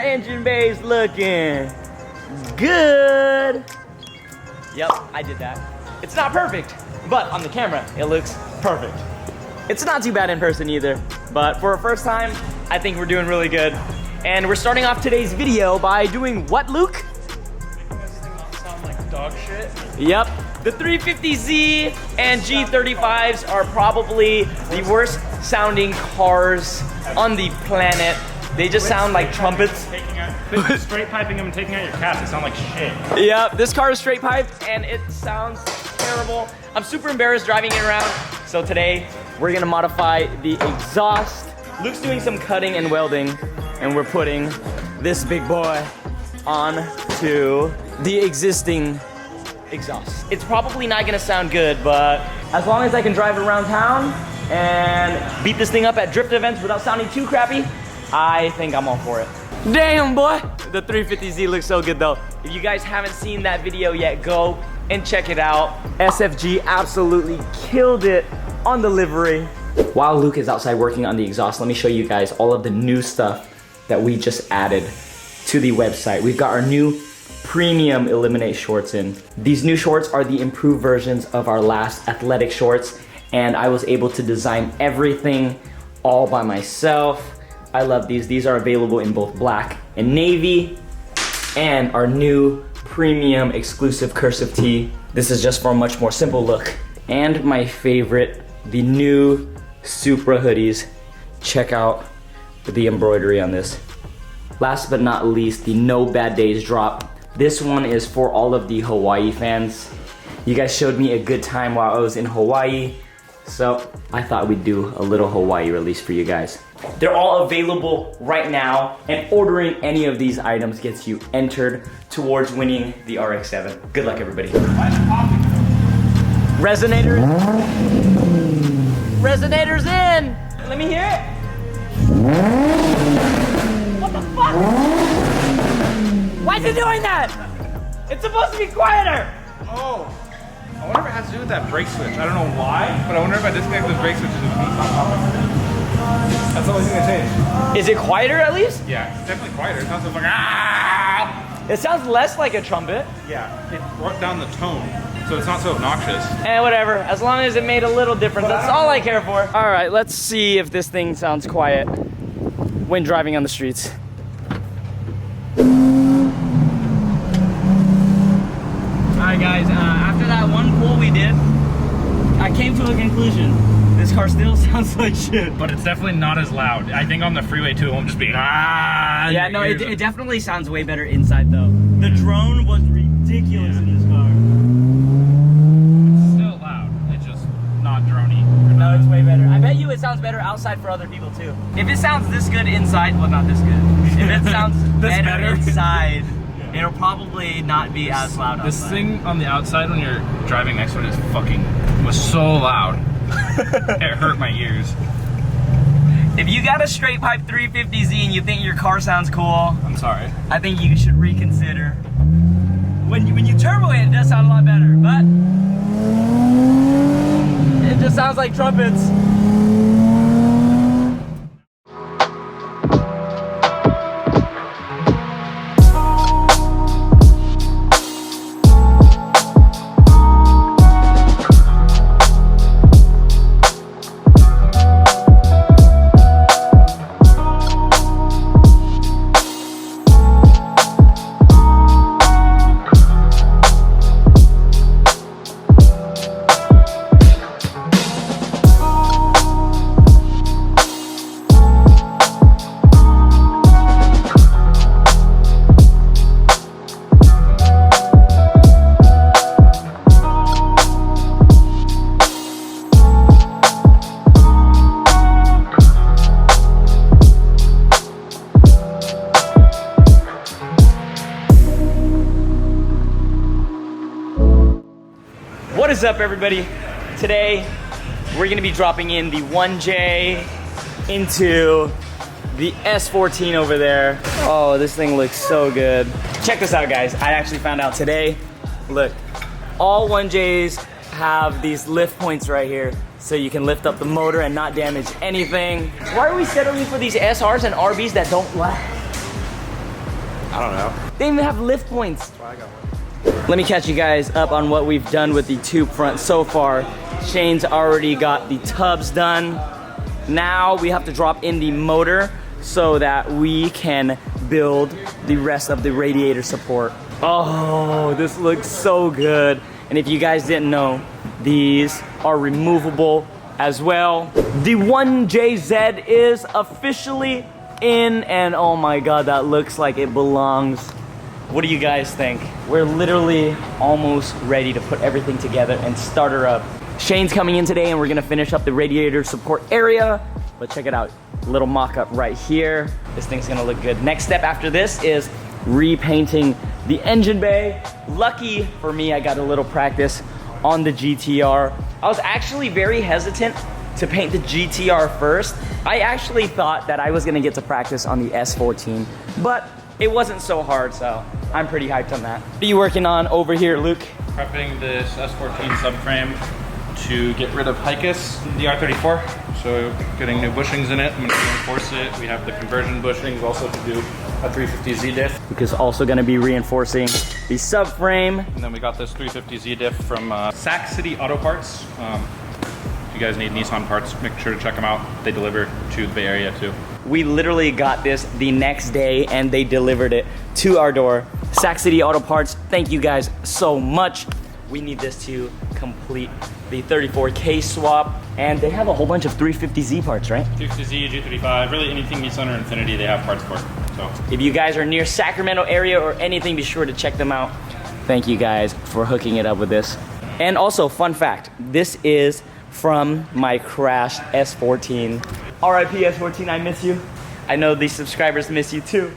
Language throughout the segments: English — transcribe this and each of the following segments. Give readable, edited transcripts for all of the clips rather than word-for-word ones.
engine bay's looking good. Yep, I did that. It's not perfect, but on the camera, it looks perfect. It's not too bad in person either, but for a first time, I think we're doing really good. And we're starting off today's video by doing what, Luke? Making this thing not sound like dog shit. Yep. The 350Z and G35s are probably the worst sounding cars on the planet. They just sound like trumpets. Straight piping them and taking out your cats, they sound like shit. Yep, this car is straight piped and it sounds terrible. I'm super embarrassed driving it around. So today, we're gonna modify the exhaust. Luke's doing some cutting and welding and we're putting this big boy onto the existing exhaust. It's probably not gonna sound good, but as long as I can drive it around town and beat this thing up at drift events without sounding too crappy, I think I'm all for it. Damn, boy! The 350Z looks so good though. If you guys haven't seen that video yet, go and check it out. SFG absolutely killed it on the livery. While Luke is outside working on the exhaust, let me show you guys all of the new stuff that we just added to the website. We've got our new premium illiminate shorts in. These new shorts are the improved versions of our last athletic shorts, and I was able to design everything all by myself. I love these. These are available in both black and navy, and our new premium exclusive cursive tee. This is just for a much more simple look. And my favorite, the new Supra hoodies. Check out the embroidery on this. Last but not least, the No Bad Days drop. This one is for all of the Hawaii fans. You guys showed me a good time while I was in Hawaii, so I thought we'd do a little Hawaii release for you guys. They're all available right now, and ordering any of these items gets you entered towards winning the RX7. Good luck, everybody. Resonator. Resonator's in. Let me hear it. What the fuck? Why is it doing that? It's supposed to be quieter. Oh. I wonder if it has to do with that brake switch. I don't know why, but I wonder if I disconnect those brake switches with me on top of it. That's the only thing that changed. Is it quieter at least? Yeah, it's definitely quieter. It sounds like ah! It sounds less like a trumpet. Yeah, it brought down the tone, so it's not so obnoxious. Whatever, as long as it made a little difference, that's all I care for. All right, let's see if this thing sounds quiet when driving on the streets. Alright guys, after that one pull we did, I came to a conclusion. This car still sounds like shit. But it's definitely not as loud. I think on the freeway too, it won't just be ah. Yeah, no, it definitely sounds way better inside though. The drone was ridiculous in this car. It's still loud, it's just not droney. No, it's way better. I bet you it sounds better outside for other people too. If it sounds this good inside, well, not this good. If it sounds better inside, it'll probably not be as loud outside. This thing on the outside when you're driving next to it was so loud. It hurt my ears. If you got a straight pipe 350Z and you think your car sounds cool, I'm sorry. I think you should reconsider. When you turbo it does sound a lot better, but it just sounds like trumpets. What is up, everybody? Today we're gonna be dropping in the 1J into the S14 over there. Oh, this thing looks so good. Check this out, guys. I actually found out today. Look, all 1Js have these lift points right here, so you can lift up the motor and not damage anything. Why are we settling for these SRs and RBs that don't last? I don't know. They even have lift points. That's why I got one. Let me catch you guys up on what we've done with the tube front so far. Shane's already got the tubs done. Now we have to drop in the motor so that we can build the rest of the radiator support. Oh, this looks so good. And if you guys didn't know, these are removable as well. The 1JZ is officially in, and oh my God, that looks like it belongs. What do you guys think? We're literally almost ready to put everything together and start her up. Shane's coming in today and we're gonna finish up the radiator support area, but check it out, little mock-up right here. This thing's gonna look good. Next step after this is repainting the engine bay. Lucky for me, I got a little practice on the GTR. I was actually very hesitant to paint the GTR first. I actually thought that I was gonna get to practice on the S14, but it wasn't so hard, so I'm pretty hyped on that. What are you working on over here, Luke? Prepping this S14 subframe to get rid of Hicus, the R34. So getting new bushings in it, I'm gonna reinforce it. We have the conversion bushings also to do a 350Z diff. Luke is also gonna be reinforcing the subframe. And then we got this 350Z diff from Sac City Auto Parts. If you guys need Nissan parts, make sure to check them out. They deliver to the Bay Area too. We literally got this the next day and they delivered it to our door. Sac City Auto Parts, thank you guys so much. We need this to complete the 34K swap, and they have a whole bunch of 350Z parts, right? 350Z, G35, really anything Nissan or Infiniti they have parts for. So if you guys are near Sacramento area or anything, be sure to check them out. Thank you guys for hooking it up with this. And also, fun fact, this is from my crashed S14. RIP S14, I miss you. I know these subscribers miss you too.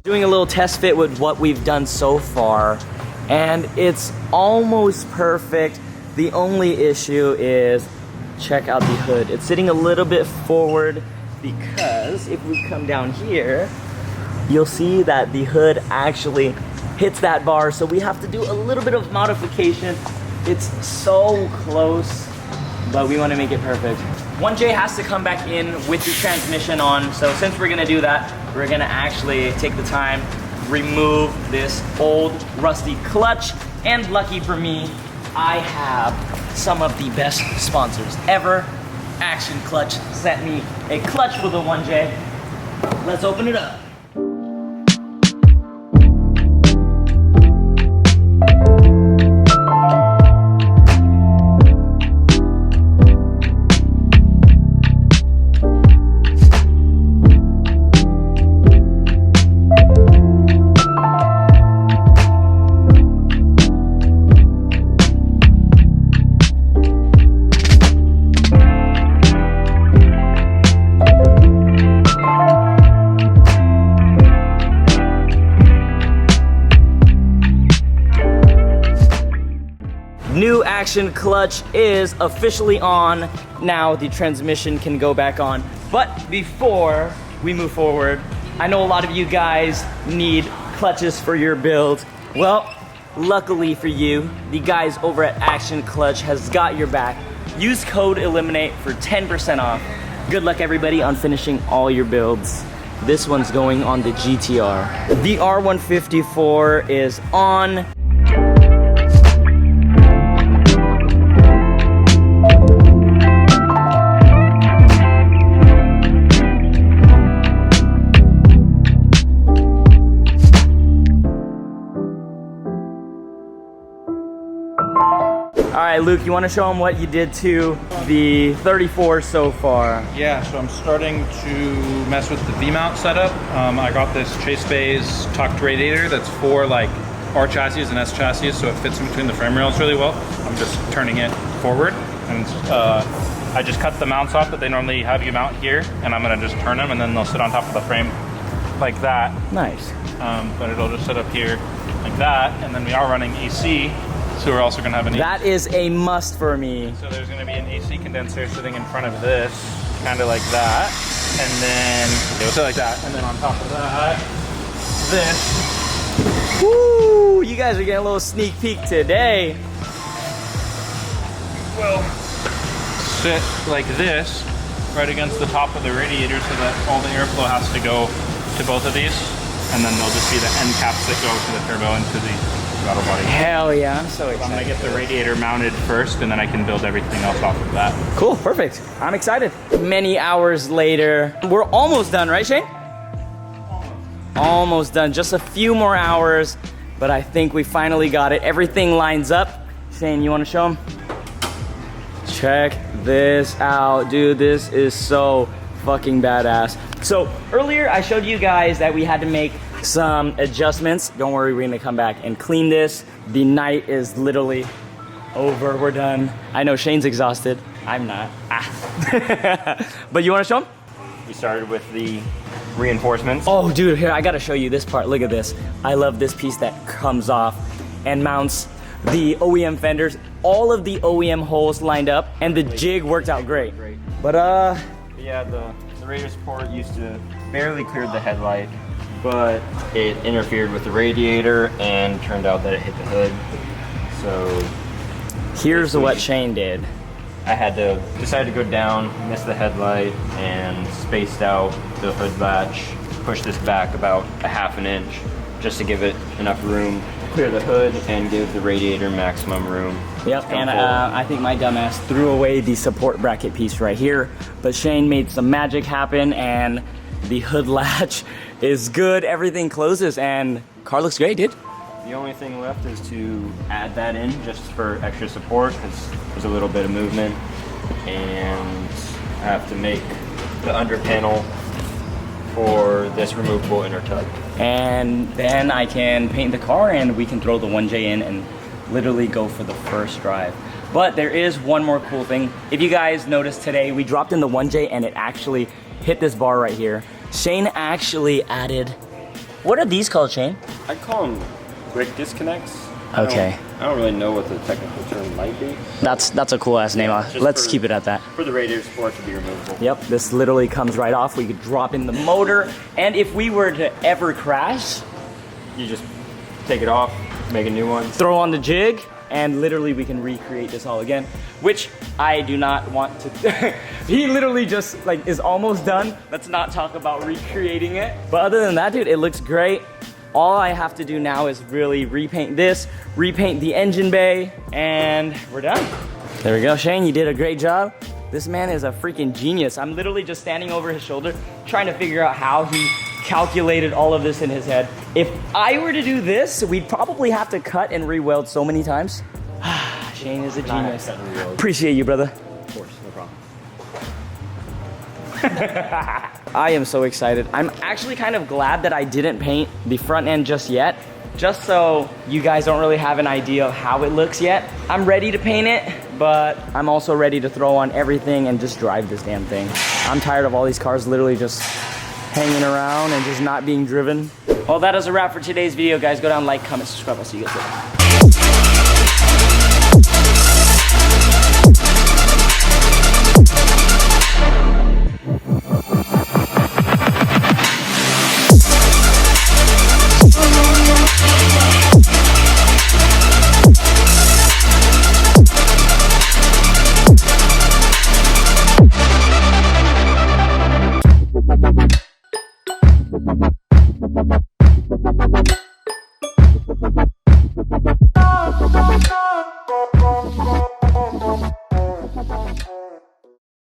Doing a little test fit with what we've done so far, and it's almost perfect. The only issue is, check out the hood. It's sitting a little bit forward because if we come down here, you'll see that the hood actually hits that bar, so we have to do a little bit of modification. It's so close, but we want to make it perfect. 1J has to come back in with the transmission on, so since we're gonna do that, we're gonna actually take the time, remove this old rusty clutch, and lucky for me, I have some of the best sponsors ever. Action Clutch sent me a clutch for the 1J. Let's open it up. New Action Clutch is officially on. Now the transmission can go back on. But before we move forward, I know a lot of you guys need clutches for your build. Well, luckily for you, the guys over at Action Clutch has got your back. Use code illiminate for 10% off. Good luck everybody on finishing all your builds. This one's going on the GTR. The R154 is on. You want to show them what you did to the 34 so far? Yeah, so I'm starting to mess with the V-mount setup. I got this Chase Bay's tucked radiator that's for like R chassis and S chassis, so it fits in between the frame rails really well. I'm just turning it forward, and I just cut the mounts off that they normally have you mount here, and I'm gonna just turn them, and then they'll sit on top of the frame like that. Nice. But it'll just sit up here like that, and then we are running AC, so we're also gonna have an That is a must for me. So there's gonna be an AC condenser sitting in front of this, kind of like that, and then it'll sit like that, and then on top of that, this. Woo! You guys are getting a little sneak peek today. Will sit like this, right against the top of the radiator, so that all the airflow has to go to both of these, and then they'll just be the end caps that go to the turbo and to the throttle body. Hell yeah, I'm so excited. I'm gonna get the radiator mounted first, and then I can build everything else off of that. Cool, perfect. I'm excited. Many hours later, we're almost done, right, Shane? Almost done, just a few more hours, but I think we finally got it. Everything lines up. Shane, you wanna show them? Check this out, dude. This is so fucking badass. So earlier I showed you guys that we had to make some adjustments. Don't worry, we're gonna come back and clean this. The night is literally over, we're done. I know Shane's exhausted, I'm not. But you wanna show them? We started with the reinforcements. Oh dude, here, I gotta show you this part. Look at this. I love this piece that comes off and mounts the OEM fenders. All of the OEM holes lined up, and the jig worked out great. But yeah, the radiator support used to barely clear the headlight, but it interfered with the radiator and turned out that it hit the hood. So here's what Shane did. I had to decide to go down, miss the headlight, and spaced out the hood latch, push this back about a ½ inch just to give it enough room to clear the hood and give the radiator maximum room. Yep, and I think my dumbass threw away the support bracket piece right here, but Shane made some magic happen, and the hood latch is good. Everything closes, and car looks great, dude. The only thing left is to add that in just for extra support, because there's a little bit of movement, and I have to make the under panel for this removable inner tub. And then I can paint the car, and we can throw the 1J in and literally go for the first drive. But there is one more cool thing. If you guys noticed today, we dropped in the 1J and it actually hit this bar right here. Shane actually added, what are these called, Shane? I call them brake disconnects. Okay. I don't really know what the technical term might be. That's a cool ass name. Let's keep it at that. For the radiator support to be removable. Yep, this literally comes right off. We could drop in the motor, and if we were to ever crash, You just take it off, make a new one. throw on the jig, and literally we can recreate this all again, which I do not want to. He literally just like is almost done. Let's not talk about recreating it. But other than that, dude, it looks great. All I have to do now is really repaint this, repaint the engine bay, and we're done. There we go, Shane, you did a great job. This man is a freaking genius. I'm literally just standing over his shoulder, trying to figure out how he calculated all of this in his head. If I were to do this, we'd probably have to cut and re-weld so many times. Shane is a genius. Appreciate you, brother. Of course, no problem. I am so excited. I'm actually kind of glad that I didn't paint the front end just yet, just so you guys don't really have an idea of how it looks yet. I'm ready to paint it, but I'm also ready to throw on everything and just drive this damn thing. I'm tired of all these cars literally just hanging around and just not being driven. Well, that is a wrap for today's video, guys. Go down, like, comment, subscribe. I'll see you guys later.